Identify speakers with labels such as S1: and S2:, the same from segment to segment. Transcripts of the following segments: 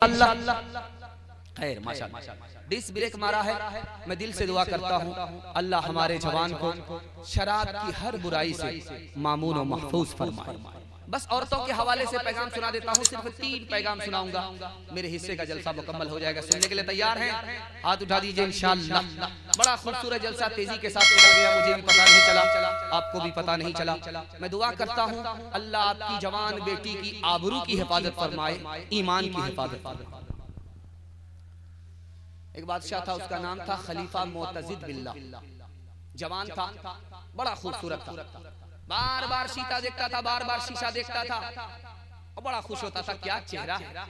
S1: खैर माशाअल्लाह dish break मारा है। मैं दिल से दुआ करता हूँ अल्लाह हमारे जवान को शराब की हर बुराई से मामून और महफूज फरमाए। बस औरतों के हवाले से पैगाम सुना देता हूँ, सिर्फ 3 पैगाम सुनाऊंगा, मेरे हिस्से का जलसा मुकम्मल हो जाएगा। सुनने के लिए तैयार हैं? हाथ उठा दीजिए इंशाअल्लाह। बड़ा खूबसूरत जलसा तेजी के साथ निकल गया, मुझे भी पता नहीं चला, आपको भी पता नहीं चला। मैं दुआ करता हूँ अल्लाह आपकी जवान बेटी की आबरू की हिफाजत फरमाए, ईमान की हिफाजत फरमाए। एक बादशाह था, उसका नाम था खलीफा मोतजिद बिल्ला। जवान था, बड़ा खूबसूरत था, बार बार शीशा देखता था, बार बार शीशा देखता था और बड़ा खुश होता था, क्या चेहरा है।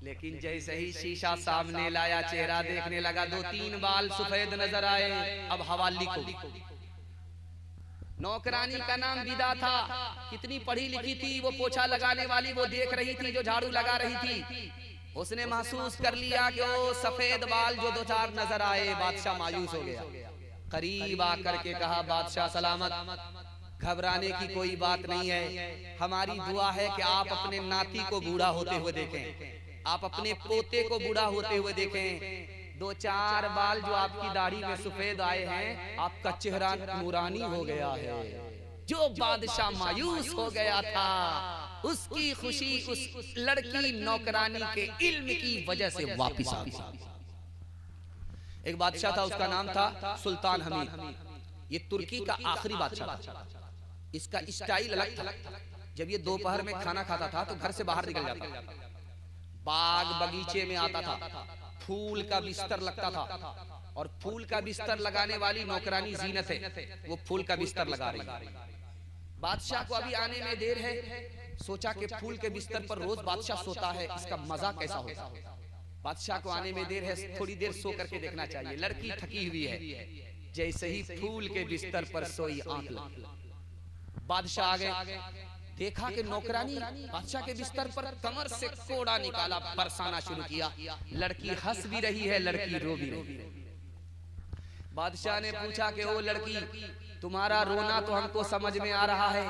S1: लेकिन जैसे ही शीशा सामने लाया, चेहरा देखने लगा, 2-3 बाल सफेद नजर आए। अब हवाली को नौकरानी का नाम विदा था, कितनी पढ़ी लिखी थी, वो पोछा लगाने वाली वो देख रही थी, जो झाड़ू लगा रही थी। उसने महसूस कर लिया कि वो सफेद बाल जो 2-4 नजर आए, बादशाह मायूस हो गया। करीब आकर के कहा, बादशाह सलामत, घबराने की कोई बात नहीं है, हमारी दुआ है कि आप अपने नाती को बूढ़ा होते हुए देखें, आप अपने पोते को बूढ़ा होते हुए देखें। 2-4 बाल जो आपकी दाढ़ी में सफेद आए हैं, आपका चेहरा नूरानी हो गया है। जो बादशाह मायूस हो गया था, उसकी खुशी उस लड़की नौकरानी के इल्म की वजह से वापस आ गई। एक बादशाह था, उसका नाम था सुल्तान हमीद। ये तुर्की का आखिरी बादशाह था। इसका स्टाइल अलग था। जब ये दोपहर में खाना खाता था तो घर से बाहर निकल जाता था, बाग बगीचे में आता था, फूल का बिस्तर लगता था, और फूल का बिस्तर लगाने वाली नौकरानी जीनत है, वो फूल का बिस्तर लगा रही है। बादशाह को अभी आने में देर है, सोचा कि फूल के बिस्तर पर रोज बादशाह सोता है, इसका मजा कैसा होगा। बादशाह को आने में देर है, थोड़ी देर सो करके देखना चाहिए। लड़की थकी हुई है, जैसे ही फूल के बिस्तर पर सोई, आंख लगी। बादशाह आ गए, देखा कि नौकरानी बादशाह के बिस्तर पर कमर से कोड़ा निकाला, बरसाना शुरू किया। लड़की हंस भी रही है, लड़की रो भी रही है। बादशाह ने पूछा कि ओ लड़की, तुम्हारा रोना तो हमको समझ में आ रहा है,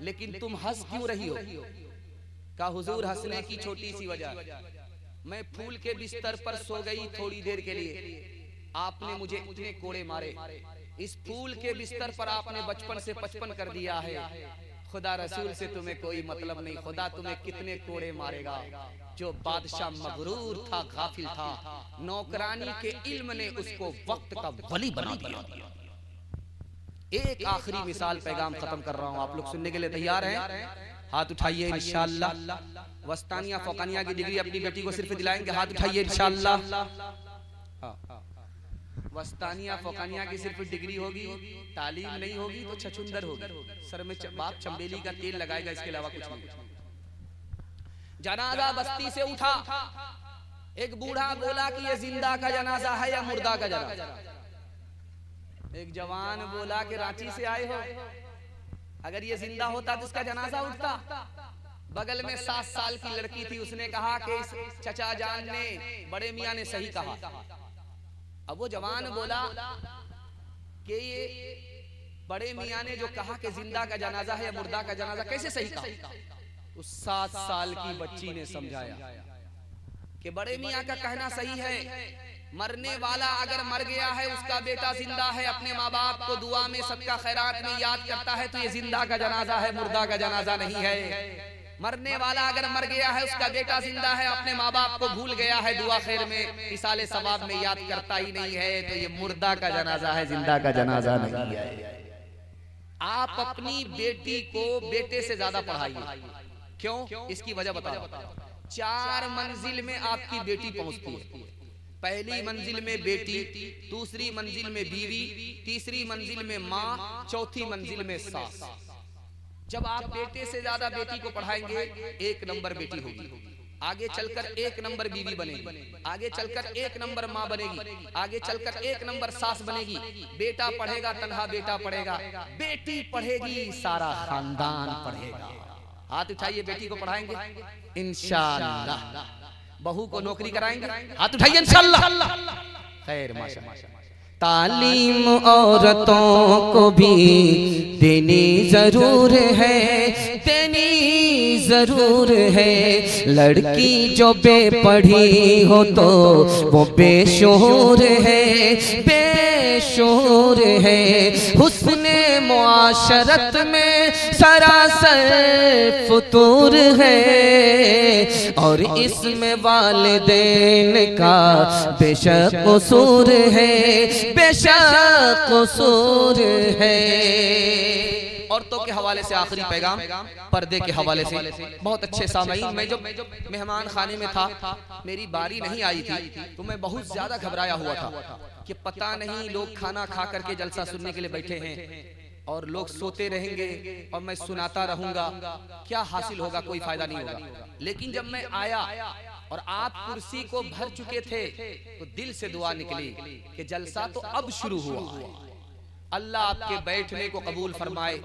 S1: लेकिन तुम हंस क्यों रही हो? कहा, हुजूर हंसने की छोटी सी वजह, मैं फूल के बिस्तर पर सो गई थोड़ी देर के लिए, आपने मुझे इतने कोड़े मारे, इस फूल के बिस्तर पर आपने बचपन से 55 कर दिया है। खुदा रसूल से तुम्हें कोई मतलब नहीं, खुदा तुम्हें कितने कोड़े मारेगा। जो बादशाह मगरूर था, गाफिल था, नौकरानी के इल्म ने उसको वक्त का वली बना दिया। एक आखिरी मिसाल पैगाम खत्म कर रहा हूँ, आप लोग सुनने के लिए तैयार हैं? हाथ उठाइए इंशाअल्लाह। वस्तानिया फौकानिया की डिग्री अपनी बेटी को सिर्फ दिलाएंगे, हाथ उठाइए इंशाअल्लाह। वस्तानिया फौकानिया की सिर्फ डिग्री होगी, तालीम नहीं होगी तो छछुंदर होगी, सर में बाप चंबेली का तेल लगाएगा, इसके अलावा कुछ नहीं। जनाजा बस्ती से उठा, एक बूढ़ा बोला कि ये जिंदा का जनाजा है या मुर्दा का जनाजा। एक जवान बोला कि रांची से आए हो, अगर ये जिंदा होता तो इसका जनाजा उठता। बगल में 7 साल की लड़की थी, उसने कहा कि इस चचा जान ने, बड़े मियां ने सही कहा। अब वो जवान बोला कि ये बड़े मियां ने जो कहा कि जिंदा का जनाजा है या मुर्दा का जनाजा, कैसे सही कहा? उस 7 साल की बच्ची ने समझाया कि बड़े मियां का कहना सही है, मरने वाला अगर मर गया है, उसका बेटा जिंदा है, अपने माँ बाप को दुआ में सदका खैरात में याद करता है, तो ये जिंदा का जनाजा है, मुर्दा का जनाजा नहीं है। मरने वाला अगर मर गया है, उसका बेटा जिंदा है, अपने माँ बाप को भूल गया है, दुआ खैर में इसाले सवाब में याद करता ही नहीं है, तो ये मुर्दा का जनाजा है, जिंदा का जनाजा नहीं है। आप अपनी बेटी को बेटे से ज्यादा पढ़ाइए। क्यों? इसकी वजह बताओ। 4 मंजिल में आपकी बेटी पहुंचती है। पहली मंजिल में बेटी, दूसरी मंजिल में बीवी, तीसरी मंजिल में माँ, चौथी मंजिल में सास। जब आप बेटे से ज्यादा बेटी को पढ़ाएंगे, 1 नंबर बेटी होगी, आगे चलकर 1 नंबर बीवी बनेगी, आगे चलकर 1 नंबर माँ बनेगी, आगे चलकर 1 नंबर सास बनेगी। बेटा पढ़ेगा, तन्हा बेटा पढ़ेगा, बेटी पढ़ेगी, सारा खानदान पढ़ेगा। हाथ उठाइए, बेटी को पढ़ाएंगे इंशाअल्लाह। बहू को नौकरी कराएंगे, हाथ उठाइए इंशाअल्लाह। खैर माशाअल्लाह। तालीम औरतों को भी देनी जरूर है, देनी
S2: जरूर है, लड़की जो बेपढ़ी हो तो वो बेशूर है, बेशूर है। हुस्ने मुआशरत में सरासर फुतूर है, और इसमें वालिदैन का बेशक कसूर है, बेशक कसूर है।
S1: औरतों के हवाले से आखिरी पैगाम, पर्दे के हवाले से। बहुत अच्छे सामईन, मैं जब मेहमान खाने में था, मेरी बारी नहीं आई थी, तो मैं बहुत ज्यादा घबराया हुआ था कि पता नहीं लोग खाना खा करके जलसा सुनने के लिए बैठे हैं और लोग सोते रहेंगे और मैं सुनाता रहूंगा, क्या हासिल होगा, कोई फायदा नहीं होगा। लेकिन जब मैं आया और आप कुर्सी को भर चुके थे, तो दिल से दुआ निकली कि जलसा तो अब शुरू हुआ। अल्लाह आपके बैठने को कबूल फरमाए,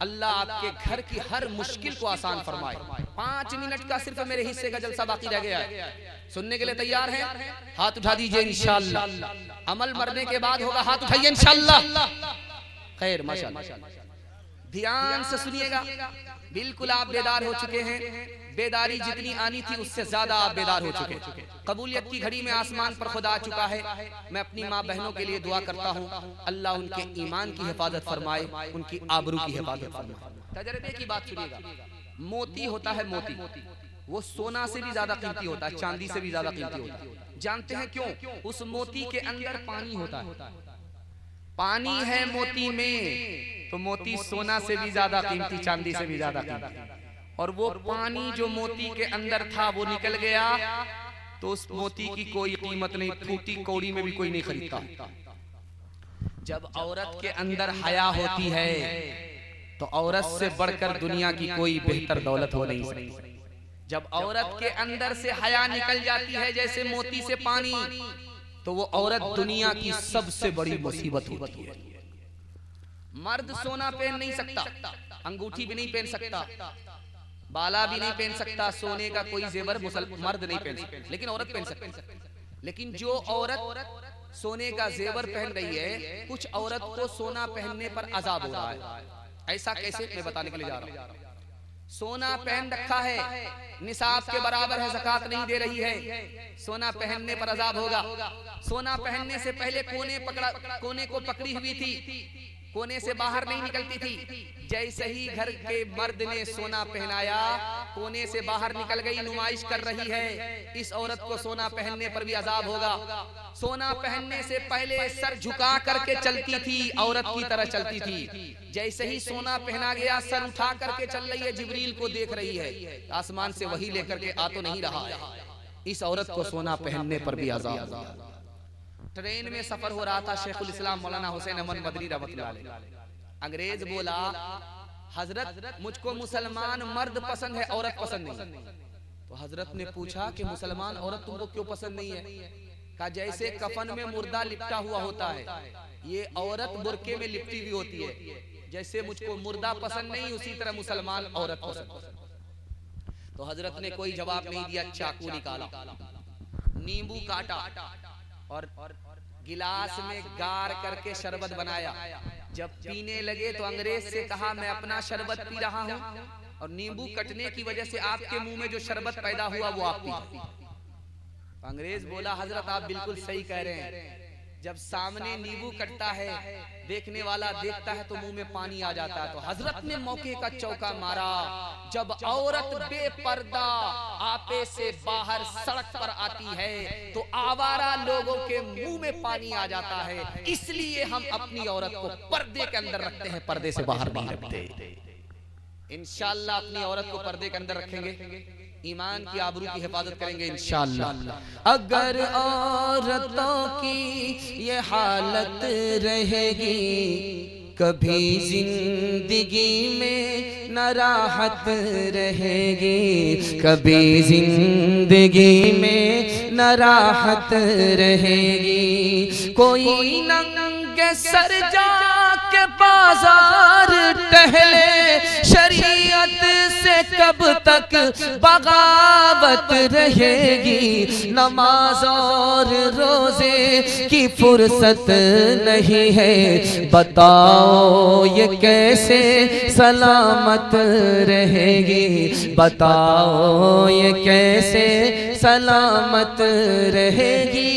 S1: अल्लाह आपके घर की हर मुश्किल को आसान फरमाए। 5 मिनट का सिर्फ मेरे हिस्से का जलसा बाकी रह गया है। सुनने के लिए तैयार हैं? हाथ उठा दीजिए इंशाअल्लाह। अमल मरने के बाद होगा, हाथ उठाइए इंशाअल्लाह। खैर, माशाअल्लाह। ध्यान से सुनिएगा, बिल्कुल आप बेदार हो चुके हैं। बेदारी जितनी आनी थी उससे ज्यादा आप बेदार हो चुके। कबूलियत की घड़ी में आसमान पर खुदा आ चुका है। मैं अपनी माँ बहनों के लिए दुआ करता हूँ, अल्लाह उनके ईमान की हिफाजत फरमाए, उनकी आबरू की हिफाजत फरमाए। तजर्बे की बात सुनिएगा, मोती होता है, मोती वो सोना से भी ज्यादा कीमती होता है, चांदी से भी ज्यादा कीमती होता है। जानते हैं क्यों? उस मोती के अंदर पानी होता है, पानी है मोती में, तो मोती सोना से भी ज्यादा कीमती, चांदी से भी ज्यादा कीमती। और वो पानी जो मोती के अंदर था वो निकल गया, तो उस मोती की कोई कीमत नहीं, फूटी कौड़ी में भी कोई नहीं खरीदता। जब औरत के अंदर हया होती है तो औरत से बढ़कर दुनिया की कोई बेहतर दौलत हो नहीं सकती। जब औरत के अंदर से हया निकल जाती है जैसे मोती से पानी, तो वो औरत दुनिया की सबसे बड़ी मुसीबत होती है। मर्द सोना पहन नहीं सकता, अंगूठी भी नहीं पहन सकता, बाला भी नहीं पहन सकता, सोने का कोई जेवर मर्द नहीं पहन सकता, लेकिन औरत पहन सकती है। लेकिन जो औरत सोने का जेवर पहन रही है, कुछ औरत को सोना पहनने पर अजाब हो रहा है। ऐसा कैसे, मैं बताने के लिए जा रहा हूँ। सोना पहन रखा है, निसाब के बराबर है, ज़कात नहीं दे रही है, सोना पहनने पर अजाब होगा। सोना पहनने से पहले कोने को पकड़ी हुई थी, कोने से बाहर नहीं निकलती थी। जैसे ही घर के मर्द ने सोना पहनाया, कोने से बाहर निकल गई, नुमाइश कर रही है। इस औरत को सोना पहनने पर भी अजाब होगा। सोना पहनने से पहले सर झुका करके चलती थी, औरत की तरह चलती थी। जैसे ही सोना पहना गया, सर उठा करके चल रही है, जिब्रील को देख रही है, आसमान से वही लेकर के आ तो नहीं रहा है। इस औरत को सोना पहनने पर भी अजाब होगा। ट्रेन में सफर हो रहा था, शेखुल इस्लाम मौलाना हुसैन अहमद मदनी रहमतुल्लाह अलैह। अंग्रेज बोला, हजरत मुझको मुसलमान मर्द पसंद है, औरत पसंद नहीं। तो हजरत ने पूछा कि मुसलमान औरत तुमको क्यों पसंद नहीं है? कहा जैसे कफन में मुर्दा लिपटा हुआ होता है, ये औरत बुरके में लिपटी हुई होती है। जैसे मुझको मुर्दा पसंद नहीं, उसी तरह मुसलमान औरत पसंद। तो हजरत ने कोई जवाब नहीं दिया, चाकू निकाला, नींबू काटा और गिलास में गार करके शरबत बनाया। जब पीने लगे तो अंग्रेज से कहा, मैं अपना शरबत पी रहा हूँ और नींबू कटने की वजह से आपके मुंह में जो शरबत पैदा हुआ वो आप पी। अंग्रेज बोला, हजरत आप बिल्कुल सही कह रहे हैं। जब सामने नींबू कटता है, देखने वाला देखता है तो मुंह में पानी आ जाता है। तो हजरत ने मौके का चौका मारा। जब औरत बेपर्दा आपे से बाहर सड़क पर आती है तो आवारा लोगों के मुंह में पानी आ जाता है। इसलिए हम अपनी औरत को पर्दे के अंदर रखते हैं, पर्दे से बाहर नहीं रखते। इंशाअल्लाह अपनी औरत को पर्दे के अंदर रखेंगे, ईमान की आबरू की हिफाजत करेंगे इंशाअल्लाह। अगर औरतों की ये हालत रहेगी, कभी जिंदगी में न राहत रहेगी, कभी जिंदगी में न राहत रहेगी। कोई नंगे सर जाके
S2: के बाजार टहले, शरीयत से कब तक बगावत रहेगी। नमाज और रोजे की फुर्सत नहीं है, बताओ ये कैसे सलामत रहेगी, बताओ ये कैसे सलामत रहेगी।